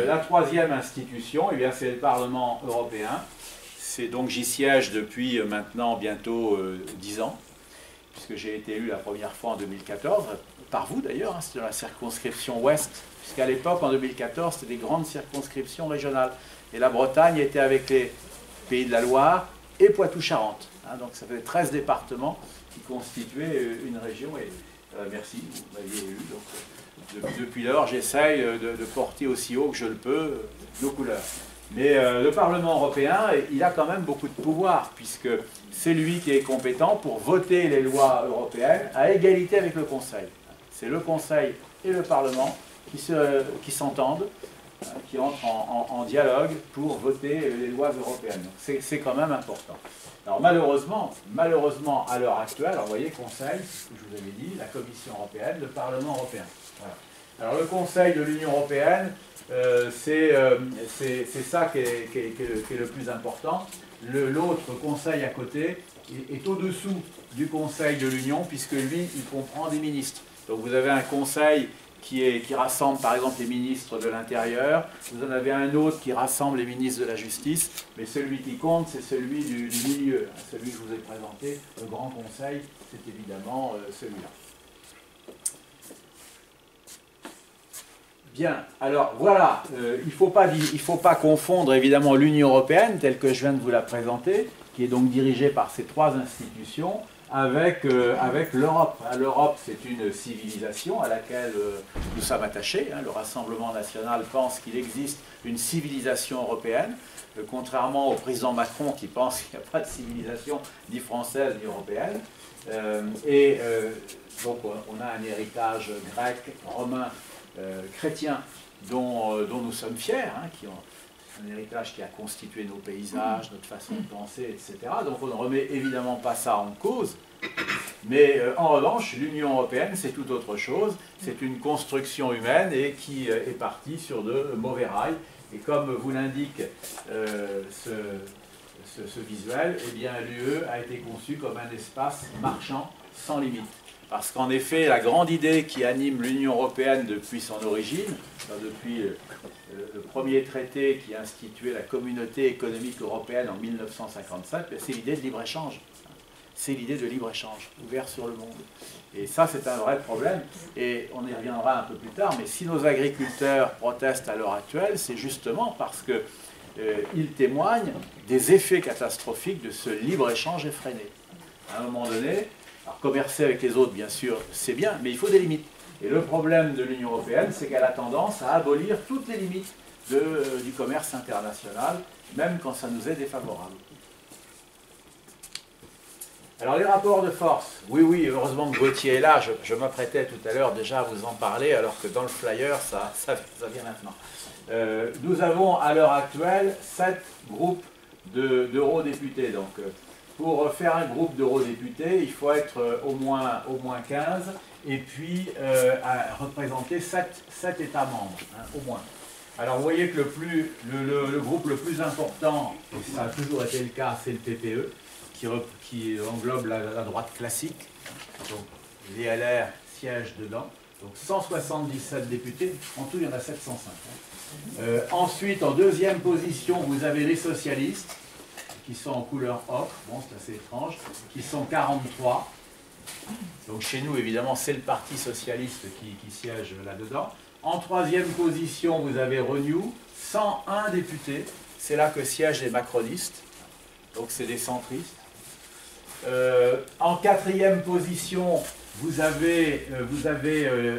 la troisième institution, eh bien, c'est le Parlement européen. C'est donc j'y siège depuis maintenant bientôt 10 ans, puisque j'ai été élu la première fois en 2014, par vous d'ailleurs, hein, c'était dans la circonscription ouest, puisqu'à l'époque, en 2014, c'était des grandes circonscriptions régionales. Et la Bretagne était avec les Pays de la Loire et Poitou-Charentes. Hein, donc ça fait 13 départements qui constituaient une région. Et merci, vous m'aviez élu. Donc, depuis lors, j'essaye de porter aussi haut que je le peux nos couleurs. Mais le Parlement européen, il a quand même beaucoup de pouvoir, puisque c'est lui qui est compétent pour voter les lois européennes à égalité avec le Conseil. C'est le Conseil et le Parlement qui s'entendent, qui entrent en dialogue pour voter les lois européennes. C'est quand même important. Alors malheureusement à l'heure actuelle, alors vous voyez, Conseil, ce que je vous avais dit, la Commission européenne, le Parlement européen. Voilà. Alors le Conseil de l'Union européenne, c'est ça qui est le plus important. L'autre Conseil à côté est au-dessous du Conseil de l'Union, puisque lui, il comprend des ministres. Donc vous avez un Conseil qui rassemble par exemple les ministres de l'Intérieur, vous en avez un autre qui rassemble les ministres de la Justice, mais celui qui compte, c'est celui du milieu, celui que je vous ai présenté, le Grand Conseil, c'est évidemment celui-là. Bien, alors voilà, il ne faut pas confondre évidemment l'Union européenne, telle que je viens de vous la présenter, qui est donc dirigée par ces trois institutions, avec l'Europe. L'Europe, c'est une civilisation à laquelle nous sommes attachés. Le Rassemblement national pense qu'il existe une civilisation européenne, contrairement au président Macron qui pense qu'il n'y a pas de civilisation ni française ni européenne. Donc on a un héritage grec, romain, chrétien, dont nous sommes fiers, un héritage qui a constitué nos paysages, notre façon de penser, etc. Donc on ne remet évidemment pas ça en cause. Mais en revanche, l'Union européenne, c'est tout autre chose. C'est une construction humaine et qui est partie sur de mauvais rails. Et comme vous l'indique ce visuel, eh bien l'UE a été conçue comme un espace marchand sans limite. Parce qu'en effet, la grande idée qui anime l'Union européenne depuis son origine, depuis le premier traité qui a institué la communauté économique européenne en 1957, c'est l'idée de libre-échange. C'est l'idée de libre-échange, ouvert sur le monde. Et ça, c'est un vrai problème, et on y reviendra un peu plus tard, mais si nos agriculteurs protestent à l'heure actuelle, c'est justement parce qu'ils témoignent des effets catastrophiques de ce libre-échange effréné. À un moment donné, alors commercer avec les autres, bien sûr, c'est bien, mais il faut des limites. Et le problème de l'Union européenne, c'est qu'elle a tendance à abolir toutes les limites du commerce international, même quand ça nous est défavorable. Alors les rapports de force, oui, heureusement que Gauthier est là, je m'apprêtais tout à l'heure déjà à vous en parler, alors que dans le flyer, ça vient maintenant. Nous avons à l'heure actuelle 7 groupes d'eurodéputés. Donc pour faire un groupe d'eurodéputés, il faut être au moins 15, et puis représenter 7 États membres, au moins. Alors vous voyez que le groupe le plus important, et ça a toujours été le cas, c'est le PPE, qui englobe la droite classique. Donc les LR siègent dedans. Donc 177 députés, en tout il y en a 705. Ensuite, en deuxième position, vous avez les socialistes, qui sont en couleur ocre, bon c'est assez étrange, qui sont 43. Donc chez nous, évidemment, c'est le Parti socialiste qui siège là-dedans. En troisième position, vous avez Renew, 101 députés. C'est là que siègent les macronistes, donc c'est des centristes. En quatrième position, vous avez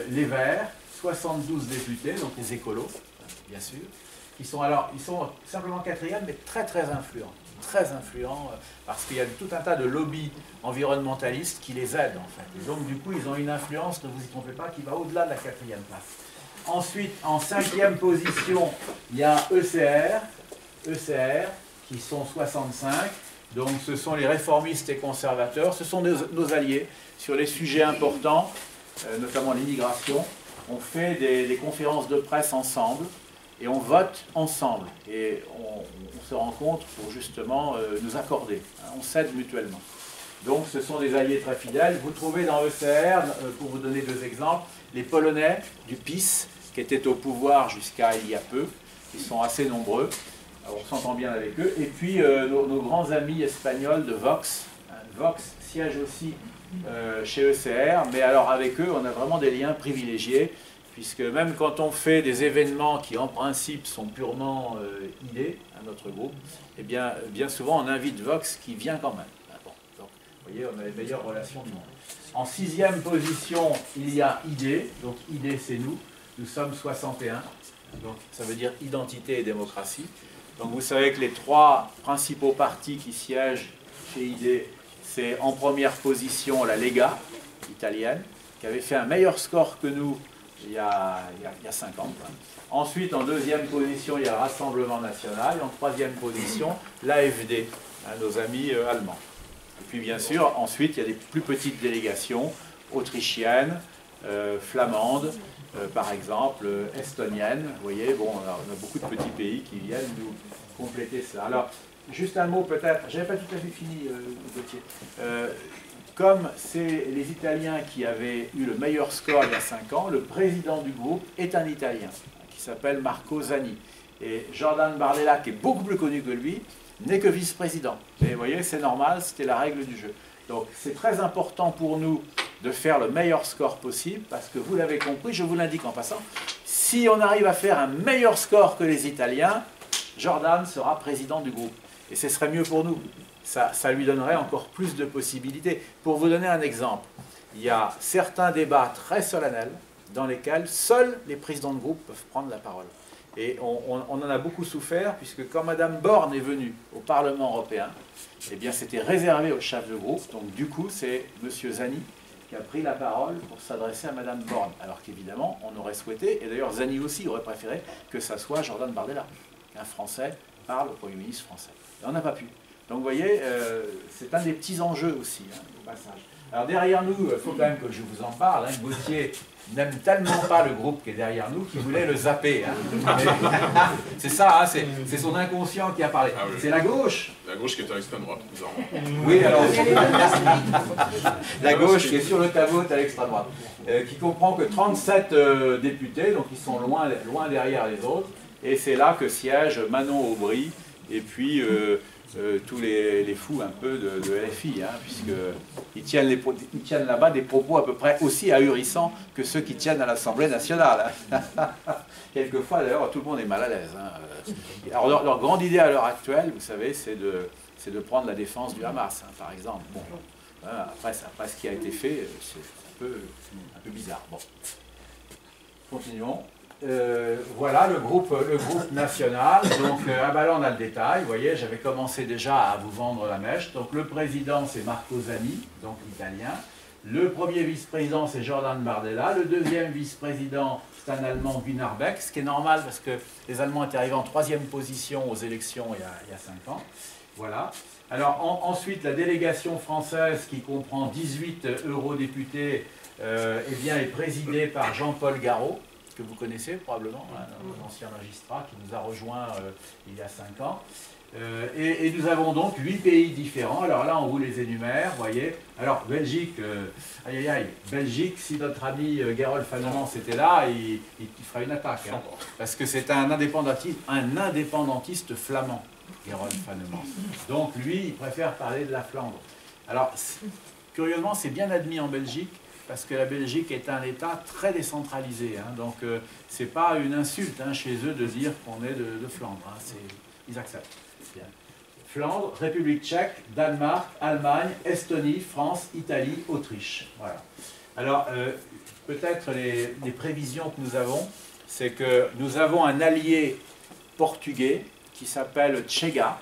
les Verts, 72 députés, donc les écolos, bien sûr. Ils sont simplement quatrième, mais très influents. Très influents, parce qu'il y a tout un tas de lobbies environnementalistes qui les aident, en fait. Et donc, du coup, ils ont une influence, ne vous y trompez pas, qui va au-delà de la quatrième place. Ensuite, en cinquième position, il y a ECR, qui sont 65. Donc, ce sont les réformistes et conservateurs. Ce sont nos alliés sur les sujets importants, notamment l'immigration. On fait des conférences de presse ensemble. Et on vote ensemble, et on se rencontre pour justement nous accorder, on s'aide mutuellement. Donc ce sont des alliés très fidèles. Vous trouvez dans ECR, pour vous donner 2 exemples, les Polonais du PiS, qui étaient au pouvoir jusqu'à il y a peu, qui sont assez nombreux. Alors, on s'entend bien avec eux. Et puis nos grands amis espagnols de Vox. Vox siège aussi chez ECR, mais alors avec eux, on a vraiment des liens privilégiés, puisque même quand on fait des événements qui en principe sont purement idées à notre groupe, eh bien souvent on invite Vox qui vient quand même. Bon, donc, vous voyez, on a les meilleures relations du monde. En 6e position, il y a ID, donc ID c'est nous sommes 61, donc ça veut dire identité et démocratie. Donc vous savez que les 3 principaux partis qui siègent chez ID, c'est en première position la Lega italienne, qui avait fait un meilleur score que nous il y a 5 ans. Ensuite, en 2e position, il y a le Rassemblement National, et en 3e position, l'AfD, nos amis allemands. Et puis bien sûr, ensuite, il y a des plus petites délégations, autrichiennes, flamandes, par exemple, estoniennes. Vous voyez, bon, on a beaucoup de petits pays qui viennent nous compléter ça. Alors, juste un mot peut-être, j'avais pas tout à fait fini, Gauthier. Comme c'est les Italiens qui avaient eu le meilleur score il y a 5 ans, le président du groupe est un Italien, qui s'appelle Marco Zanni. Et Jordan Bardella, qui est beaucoup plus connu que lui, n'est que vice-président. Et vous voyez, c'est normal, c'était la règle du jeu. Donc c'est très important pour nous de faire le meilleur score possible, parce que vous l'avez compris, je vous l'indique en passant, si on arrive à faire un meilleur score que les Italiens, Jordan sera président du groupe. Et ce serait mieux pour nous. Ça lui donnerait encore plus de possibilités. Pour vous donner un exemple, il y a certains débats très solennels dans lesquels seuls les présidents de groupe peuvent prendre la parole. Et on en a beaucoup souffert, puisque quand Mme Borne est venue au Parlement européen, eh bien c'était réservé au chef de groupe. Donc du coup, c'est M. Zanni qui a pris la parole pour s'adresser à Mme Borne. Alors qu'évidemment, on aurait souhaité, et d'ailleurs Zanni aussi aurait préféré, que ça soit Jordan Bardella, qu'un Français parle au Premier ministre français. Et on n'a pas pu. Donc vous voyez, c'est un des petits enjeux aussi, au passage. Alors derrière nous, il faut quand même que je vous en parle, Gauthier n'aime tellement pas le groupe qui est derrière nous qu'il voulait le zapper. C'est ça, c'est son inconscient qui a parlé. Ah, oui. C'est la gauche. La gauche qui est à l'extrême droite, bizarrement. Oui, alors, la gauche qui est sur le tableau est à l'extrême droite, qui comprend que 37 députés, donc ils sont loin derrière les autres, et c'est là que siège Manon Aubry, et puis tous les fous un peu de LFI, puisqu'ils tiennent là-bas des propos à peu près aussi ahurissants que ceux qui tiennent à l'Assemblée nationale. Quelquefois, d'ailleurs, tout le monde est mal à l'aise. Alors, leur grande idée à l'heure actuelle, vous savez, c'est de prendre la défense du Hamas, par exemple. Bon, après ce qui a été fait, c'est un peu bizarre. Bon. Continuons. Voilà le groupe national. Donc là on a le détail. Vous voyez, j'avais commencé déjà à vous vendre la mèche. Donc le président c'est Marco Zanni, donc l'italien. Le premier vice-président c'est Jordan Bardella. Le deuxième vice-président c'est un Allemand, Gunnar Beck, ce qui est normal parce que les Allemands étaient arrivés en 3e position aux élections il y a 5 ans. Voilà. Alors ensuite la délégation française qui comprend 18 eurodéputés eh bien, est présidée par Jean-Paul Garot, que vous connaissez probablement, un ancien magistrat qui nous a rejoint il y a 5 ans. Et nous avons donc 8 pays différents. Alors là, on vous les énumère, vous voyez. Alors, Belgique, Belgique, si notre ami Gerolf Annemans était là, il ferait une attaque. Parce que c'est un indépendantiste flamand, Gerolf Annemans. Donc lui, il préfère parler de la Flandre. Alors, curieusement, c'est bien admis en Belgique, parce que la Belgique est un État très décentralisé. Donc, ce n'est pas une insulte chez eux de dire qu'on est de Flandre. Ils acceptent. Bien. Flandre, République tchèque, Danemark, Allemagne, Estonie, France, Italie, Autriche. Voilà. Alors, peut-être les prévisions que nous avons, c'est que nous avons un allié portugais qui s'appelle Chega,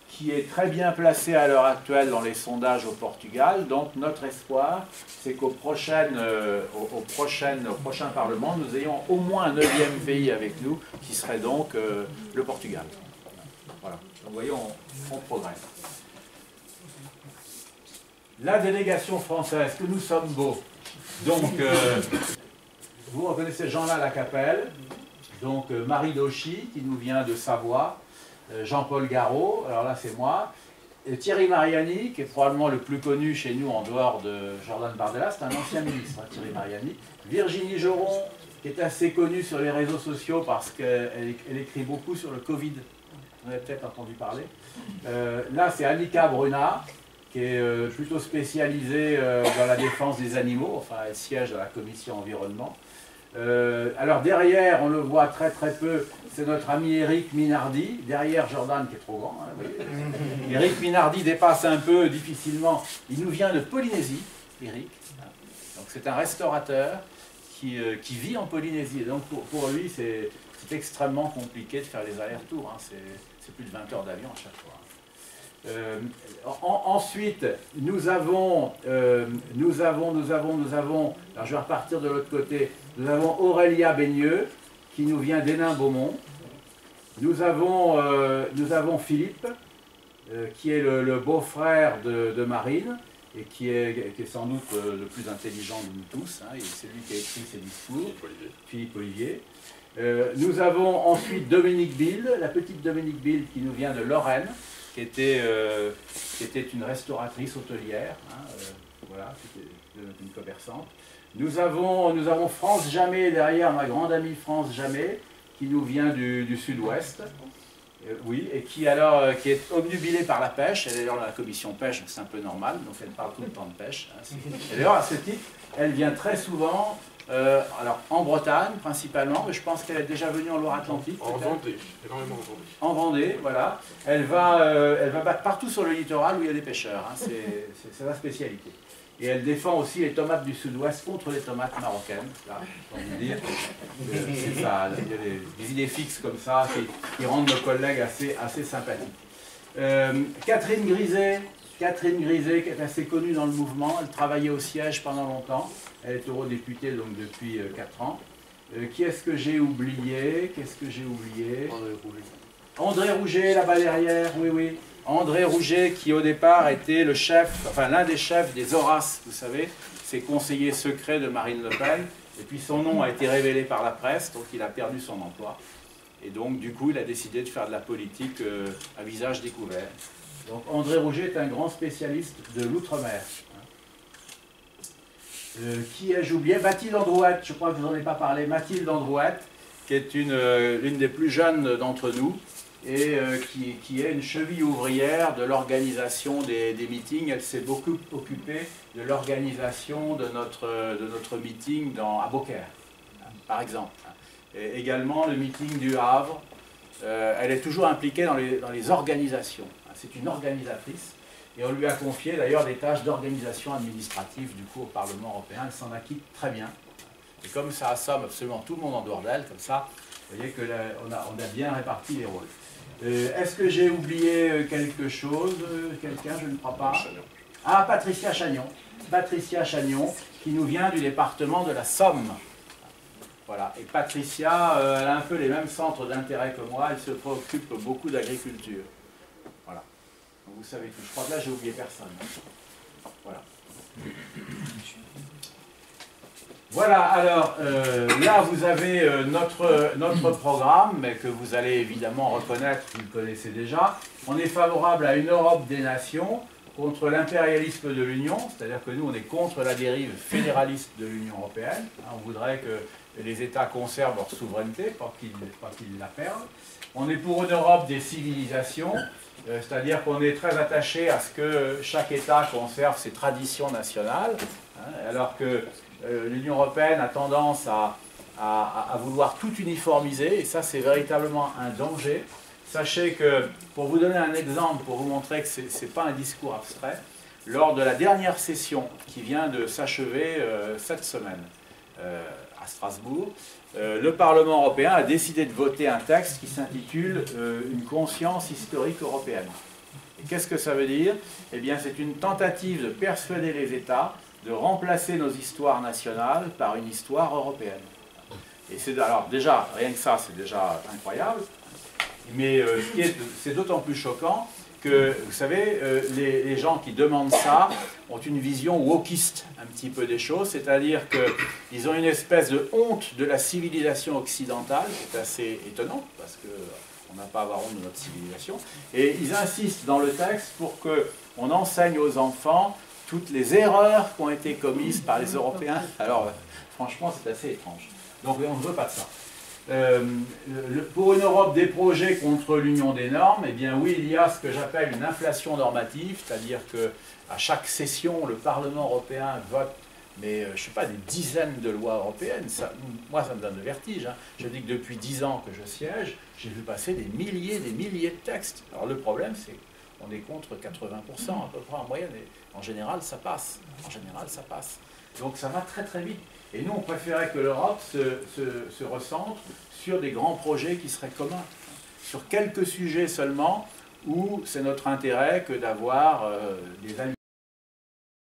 qui est très bien placé à l'heure actuelle dans les sondages au Portugal. Donc notre espoir, c'est qu'au prochain Parlement, nous ayons au moins un 9e pays avec nous, qui serait donc le Portugal. Voilà. Donc vous voyez, on progresse. La délégation française, que nous sommes beaux. Donc, vous reconnaissez Jean-Là Lacapelle, donc Marie Dauchy, qui nous vient de Savoie, Jean-Paul Garot, alors là c'est moi, Thierry Mariani, qui est probablement le plus connu chez nous en dehors de Jordan Bardella, c'est un ancien ministre, hein, Thierry Mariani. Virginie Joron, qui est assez connue sur les réseaux sociaux parce qu'elle écrit beaucoup sur le Covid. Vous en avez peut-être entendu parler. Là, c'est Annika Brunard, qui est plutôt spécialisée dans la défense des animaux. Enfin, elle siège dans la commission environnement. Alors derrière, on le voit très très peu, c'est notre ami Éric Minardi, derrière Jordan qui est trop grand. Hein, vous voyez. Éric Minardi dépasse un peu difficilement. Il nous vient de Polynésie, Éric. Donc c'est un restaurateur qui vit en Polynésie. Et donc pour lui, c'est extrêmement compliqué de faire les allers-retours. Hein. C'est plus de 20 heures d'avion à chaque fois. Ensuite, nous avons, alors je vais repartir de l'autre côté, nous avons Aurélia Baigneux, qui nous vient d'Hénin-Beaumont. Nous avons Philippe, qui est le beau-frère de Marine, et qui est sans doute le plus intelligent de nous tous, hein, c'est lui qui a écrit ses discours, Philippe Olivier. Nous avons ensuite Dominique Bild, la petite Dominique Bild, qui nous vient de Lorraine, qui était une restauratrice hôtelière, hein, voilà, c'était une commerçante. Nous avons France Jamet derrière, ma grande amie France Jamet, qui nous vient du sud-ouest, oui, et qui est obnubilée par la pêche. Elle est d'ailleurs dans la commission pêche, c'est un peu normal, donc elle parle tout le temps de pêche. Hein, et d'ailleurs, à ce titre, elle vient très souvent, alors en Bretagne principalement, mais je pense qu'elle est déjà venue en Loire-Atlantique. En Vendée, énormément en Vendée. En Vendée, voilà. Elle va battre partout sur le littoral où il y a des pêcheurs, hein, c'est sa spécialité. Et elle défend aussi les tomates du sud-ouest contre les tomates marocaines. Là, pour vous dire, c'est ça, il y a des idées fixes comme ça qui rendent nos collègues assez sympathiques. Catherine Griset, qui est assez connue dans le mouvement, elle travaillait au siège pendant longtemps. Elle est eurodéputée donc depuis 4 ans. Qui est-ce que j'ai oublié? André Rouget, là-bas derrière, oui. André Rouget, qui au départ était l'un des chefs des Horaces, vous savez, c'est conseiller secret de Marine Le Pen. Et puis son nom a été révélé par la presse, donc il a perdu son emploi. Et donc du coup, il a décidé de faire de la politique à visage découvert. Donc André Rouget est un grand spécialiste de l'outre-mer. Qui ai-je oublié? Mathilde Androuette, je crois que je vous en ai pas parlé. Mathilde Androuette, qui est l'une des plus jeunes d'entre nous, et qui est une cheville ouvrière de l'organisation des meetings. Elle s'est beaucoup occupée de l'organisation de notre meeting à Beaucaire, par exemple. Et également le meeting du Havre. Elle est toujours impliquée dans les organisations. C'est une organisatrice. Et on lui a confié d'ailleurs des tâches d'organisation administrative du coup au Parlement européen. Elle s'en acquitte très bien. Et comme ça assomme absolument tout le monde en dehors d'elle, comme ça, vous voyez qu'on a bien réparti les rôles. Est-ce que j'ai oublié quelque chose? Quelqu'un, je ne crois pas. Ah, Patricia Chagnon. Patricia Chagnon, qui nous vient du département de la Somme. Voilà. Et Patricia, elle a un peu les mêmes centres d'intérêt que moi. Elle se préoccupe beaucoup d'agriculture. Voilà. Donc, vous savez tout. Je crois que là, j'ai oublié personne. Voilà. Voilà, alors là vous avez notre programme, mais que vous allez évidemment reconnaître, vous le connaissez déjà. On est favorable à une Europe des nations contre l'impérialisme de l'Union, c'est-à-dire que nous on est contre la dérive fédéraliste de l'Union européenne. On voudrait que les États conservent leur souveraineté, pas qu'ils la perdent. On est pour une Europe des civilisations, c'est-à-dire qu'on est très attaché à ce que chaque État conserve ses traditions nationales, hein, alors que l'Union européenne a tendance à vouloir tout uniformiser, et ça c'est véritablement un danger. Sachez que, pour vous donner un exemple, pour vous montrer que ce n'est pas un discours abstrait, lors de la dernière session qui vient de s'achever cette semaine à Strasbourg, le Parlement européen a décidé de voter un texte qui s'intitule « Une conscience historique européenne ». Et qu'est-ce que ça veut dire? Eh bien, c'est une tentative de persuader les États de remplacer nos histoires nationales par une histoire européenne. Et alors déjà, rien que ça, c'est déjà incroyable, mais c'est d'autant plus choquant que, vous savez, les gens qui demandent ça ont une vision wokiste un petit peu des choses, c'est-à-dire qu'ils ont une espèce de honte de la civilisation occidentale, qui est assez étonnante, parce que On n'a pas à avoir honte de notre civilisation. Et ils insistent dans le texte pour qu'on enseigne aux enfants toutes les erreurs qui ont été commises par les Européens. Alors, franchement, c'est assez étrange. Donc, on ne veut pas de ça. Pour une Europe des projets contre l'union des normes, eh bien oui, il y a ce que j'appelle une inflation normative, c'est-à-dire qu'à chaque session, le Parlement européen vote, mais je ne sais pas, des dizaines de lois européennes. Moi, ça me donne le vertige. Hein. Je dis que depuis 10 ans que je siège, j'ai vu passer des milliers de textes. Alors le problème, c'est qu'on est contre 80% à peu près en moyenne. Et en général, ça passe. En général, ça passe. Donc ça va très très vite. Et nous, on préférait que l'Europe se recentre sur des grands projets qui seraient communs, sur quelques sujets seulement où c'est notre intérêt que d'avoir des alliés.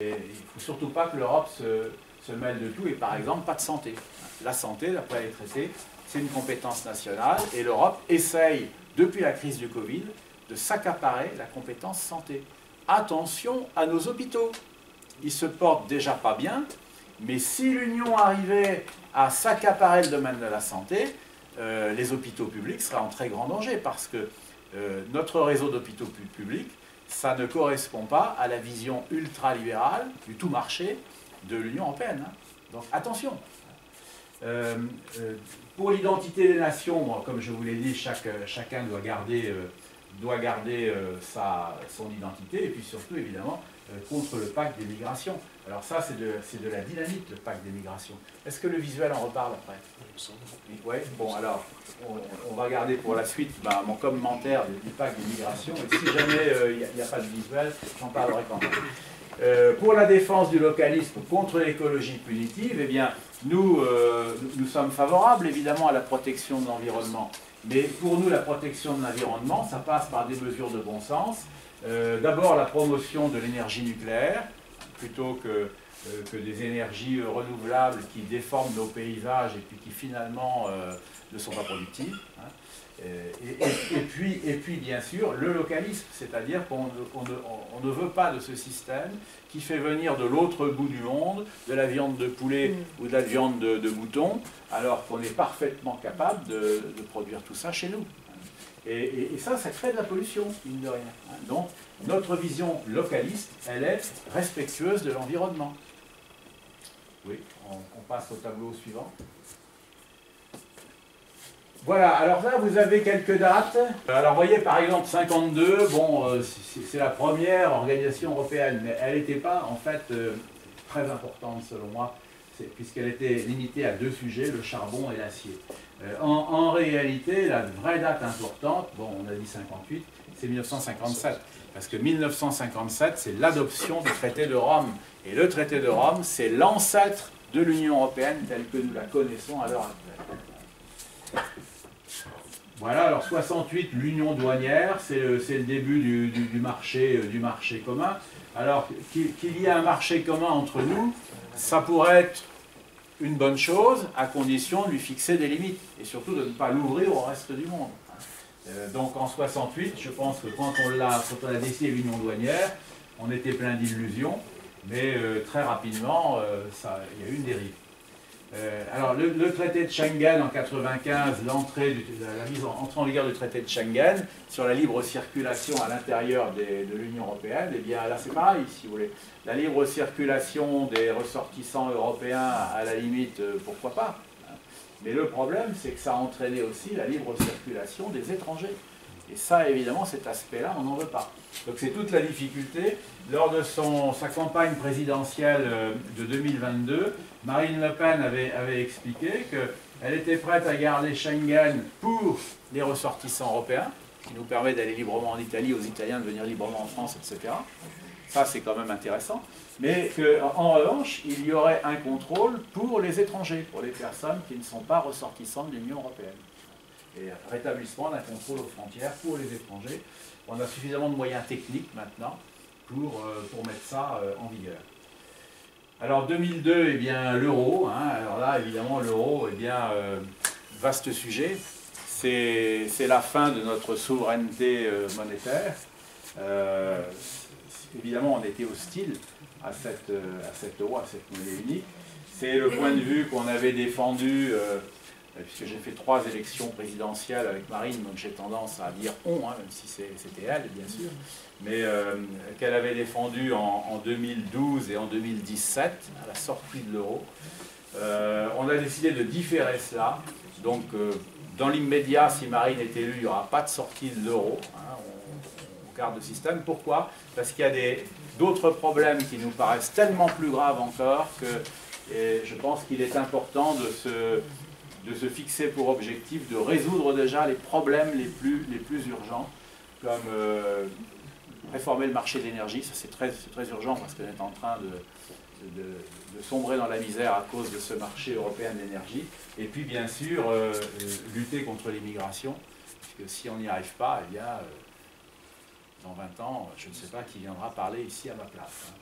Et il ne faut surtout pas que l'Europe se mêle de tout, et par exemple, pas de santé. La santé, d'après les traités, c'est une compétence nationale, et l'Europe essaye, depuis la crise du Covid, de s'accaparer la compétence santé. Attention à nos hôpitaux. Ils se portent déjà pas bien, mais si l'Union arrivait à s'accaparer le domaine de la santé, les hôpitaux publics seraient en très grand danger, parce que notre réseau d'hôpitaux publics, ça ne correspond pas à la vision ultralibérale du tout marché de l'Union européenne. Hein. Donc attention. Pour l'identité des nations, bon, comme je vous l'ai dit, chacun doit garder son identité, et puis surtout, évidemment, contre le pacte des migrations. Alors ça, c'est de la dynamite, le pacte des migrations. Est-ce que le visuel en reparle après? Oui, bon, alors, on va garder pour la suite mon commentaire du pacte des migrations, et si jamais il n'y a pas de visuel, j'en parlerai quand même. Pour la défense du localisme contre l'écologie punitive, eh bien, nous sommes favorables, évidemment, à la protection de l'environnement. Mais pour nous, la protection de l'environnement, ça passe par des mesures de bon sens. D'abord, la promotion de l'énergie nucléaire, plutôt que des énergies renouvelables qui déforment nos paysages et puis qui finalement ne sont pas productives. Hein. Et puis, bien sûr, le localisme, c'est-à-dire qu'on ne veut pas de ce système qui fait venir de l'autre bout du monde de la viande de poulet ou de la viande de mouton, alors qu'on est parfaitement capable de produire tout ça chez nous. Et ça crée de la pollution, mine de rien. Hein. Donc, notre vision localiste, elle est respectueuse de l'environnement. Oui, on passe au tableau suivant. Voilà, alors là, vous avez quelques dates. Alors, vous voyez, par exemple, 52, bon, c'est la première organisation européenne, mais elle n'était pas, en fait, très importante, selon moi, puisqu'elle était limitée à 2 sujets, le charbon et l'acier. En réalité, la vraie date importante, bon, on a dit 58, c'est 1957. Parce que 1957, c'est l'adoption du traité de Rome. Et le traité de Rome, c'est l'ancêtre de l'Union européenne telle que nous la connaissons à l'heure actuelle. Voilà, alors 68, l'union douanière, c'est le début du marché commun. Alors, qu'il y ait un marché commun entre nous, ça pourrait être une bonne chose, à condition de lui fixer des limites, et surtout de ne pas l'ouvrir au reste du monde. Donc en 68, je pense que quand on a décidé l'union douanière, on était plein d'illusions, mais très rapidement, il y a eu une dérive. Alors le traité de Schengen en 1995, entrée en vigueur du traité de Schengen sur la libre circulation à l'intérieur de l'Union européenne, eh bien là c'est pareil, si vous voulez. La libre circulation des ressortissants européens, à la limite, pourquoi pas. Mais le problème, c'est que ça a entraîné aussi la libre circulation des étrangers. Et ça, évidemment, cet aspect-là, on n'en veut pas. Donc c'est toute la difficulté. Lors de sa campagne présidentielle de 2022, Marine Le Pen avait expliqué qu'elle était prête à garder Schengen pour les ressortissants européens, qui nous permet d'aller librement en Italie, aux Italiens de venir librement en France, etc. Ça, c'est quand même intéressant. Mais qu'en revanche, il y aurait un contrôle pour les étrangers, pour les personnes qui ne sont pas ressortissantes de l'Union européenne. Et rétablissement d'un contrôle aux frontières pour les étrangers. On a suffisamment de moyens techniques maintenant pour mettre ça en vigueur. Alors 2002, eh bien l'euro. Hein, alors là, évidemment, l'euro, eh bien, vaste sujet. C'est la fin de notre souveraineté monétaire. Évidemment, on était hostile à cette euro, à cette monnaie unique. C'est le point de vue qu'on avait défendu puisque j'ai fait 3 élections présidentielles avec Marine, donc j'ai tendance à dire on, hein, même si c'était elle, bien sûr, mais qu'elle avait défendu en 2012 et en 2017, à la sortie de l'euro. On a décidé de différer cela, donc dans l'immédiat, si Marine est élue, il n'y aura pas de sortie de l'euro, hein, on garde le système. Pourquoi? Parce qu'il y a d'autres problèmes qui nous paraissent tellement plus graves encore que je pense qu'il est important de se fixer pour objectif de résoudre déjà les problèmes les plus urgents, comme réformer le marché de l'énergie. Ça c'est très urgent parce qu'on est en train de sombrer dans la misère à cause de ce marché européen de l'énergie. Et puis bien sûr, lutter contre l'immigration, puisque si on n'y arrive pas, eh bien, dans 20 ans, je ne sais pas qui viendra parler ici à ma place.